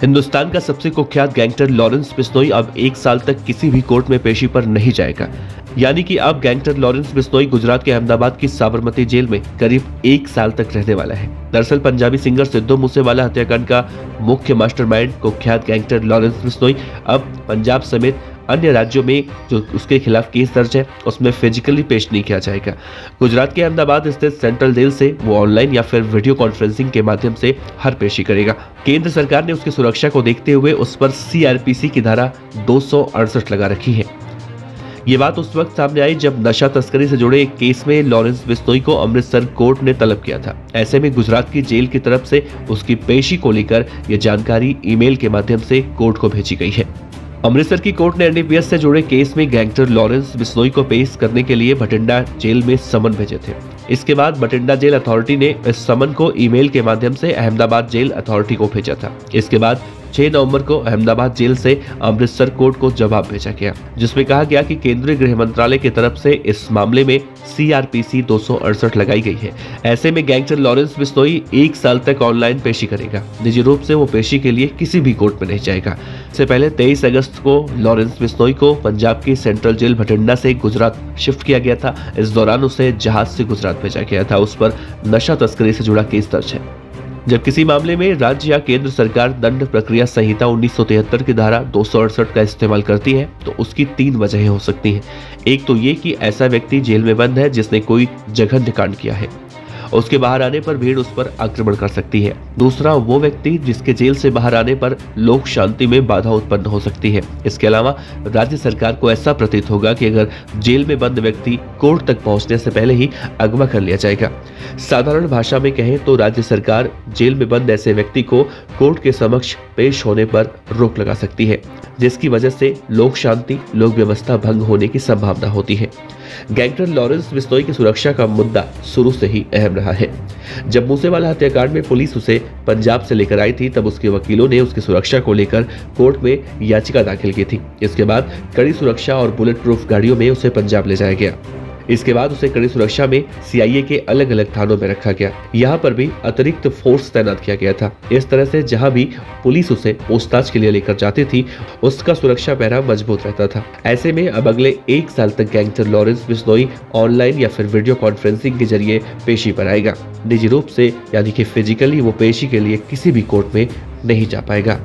हिंदुस्तान का सबसे कुख्यात गैंगस्टर लॉरेंस बिश्नोई अब 1 साल तक किसी भी कोर्ट में पेशी पर नहीं जाएगा। यानी कि अब गैंगस्टर लॉरेंस बिश्नोई गुजरात के अहमदाबाद की साबरमती जेल में करीब 1 साल तक रहने वाला है। दरअसल पंजाबी सिंगर सिद्धू मूसेवाला हत्याकांड का मुख्य मास्टरमाइंड कुख्यात गैंगस्टर लॉरेंस बिश्नोई अब पंजाब समेत अन्य राज्यों में जो उसके खिलाफ केस दर्ज है उसमें फिजिकली पेश नहीं किया जाएगा। गुजरात के अहमदाबाद स्थित सेंट्रल जेल से वो ऑनलाइन या फिर वीडियो कॉन्फ्रेंसिंग के माध्यम से हर पेशी करेगा। केंद्र सरकार ने उसकी सुरक्षा को देखते हुए उस पर CRPC की धारा 268 लगा रखी है। ये बात उस वक्त सामने आई जब नशा तस्करी से जुड़े एक केस में लॉरेंस बिश्नोई को अमृतसर कोर्ट ने तलब किया था। ऐसे में गुजरात की जेल की तरफ से उसकी पेशी को लेकर यह जानकारी ईमेल के माध्यम से कोर्ट को भेजी गई है। अमृतसर की कोर्ट ने NDPS से जुड़े केस में गैंगस्टर लॉरेंस बिश्नोई को पेश करने के लिए बठिंडा जेल में समन भेजे थे। इसके बाद बठिंडा जेल अथॉरिटी ने इस समन को ईमेल के माध्यम से अहमदाबाद जेल अथॉरिटी को भेजा था। इसके बाद 6 नवंबर को अहमदाबाद जेल से अमृतसर कोर्ट को जवाब भेजा गया, जिसमें कहा गया कि केंद्रीय गृह मंत्रालय की तरफ से इस मामले में CRPC 268 लगाई गई है। ऐसे में गैंगस्टर लॉरेंस बिश्नोई 1 साल तक ऑनलाइन पेशी करेगा। निजी रूप से वो पेशी के लिए किसी भी कोर्ट में नहीं जाएगा। इससे पहले 23 अगस्त को लॉरेंस बिश्नोई को पंजाब की सेंट्रल जेल बठिंडा से गुजरात शिफ्ट किया गया था। इस दौरान उसे जहाज से गुजरात भेजा गया था। उस पर नशा तस्करी से जुड़ा केस दर्ज है। जब किसी मामले में राज्य या केंद्र सरकार दंड प्रक्रिया संहिता 1973 की धारा 268 का इस्तेमाल करती है तो उसकी 3 वजहें हो सकती हैं। एक तो ये कि ऐसा व्यक्ति जेल में बंद है जिसने कोई जघन्य कांड किया है, उसके बाहर आने पर भीड़ उस पर आक्रमण कर सकती है। दूसरा, वो व्यक्ति जिसके जेल से बाहर आने पर लोक शांति में बाधा उत्पन्न हो सकती है। इसके अलावा राज्य सरकार को ऐसा प्रतीत होगा कि अगर जेल में बंद व्यक्ति कोर्ट तक पहुंचने से पहले ही अगवा कर लिया जाएगा। साधारण भाषा में कहें तो राज्य सरकार जेल में बंद ऐसे व्यक्ति को कोर्ट के समक्ष पेश होने पर रोक लगा सकती है, जिसकी वजह से लोक शांति, लोक व्यवस्था भंग होने की संभावना होती है। गैंगस्टर लॉरेंस बिश्नोई की सुरक्षा का मुद्दा शुरू से ही अहम रहा है। जब मूसेवाला हत्याकांड में पुलिस उसे पंजाब से लेकर आई थी तब उसके वकीलों ने उसकी सुरक्षा को लेकर कोर्ट में याचिका दाखिल की थी। इसके बाद कड़ी सुरक्षा और बुलेट प्रूफ गाड़ियों में उसे पंजाब ले जाया गया। इसके बाद उसे कड़ी सुरक्षा में CIA के अलग अलग थानों में रखा गया। यहाँ पर भी अतिरिक्त फोर्स तैनात किया गया था। इस तरह से जहाँ भी पुलिस उसे पूछताछ के लिए लेकर जाती थी उसका सुरक्षा पहरा मजबूत रहता था। ऐसे में अब अगले 1 साल तक गैंगस्टर लॉरेंस बिश्नोई ऑनलाइन या फिर वीडियो कॉन्फ्रेंसिंग के जरिए पेशी पर आएगा। निजी रूप से यानी कि फिजिकली वो पेशी के लिए किसी भी कोर्ट में नहीं जा पाएगा।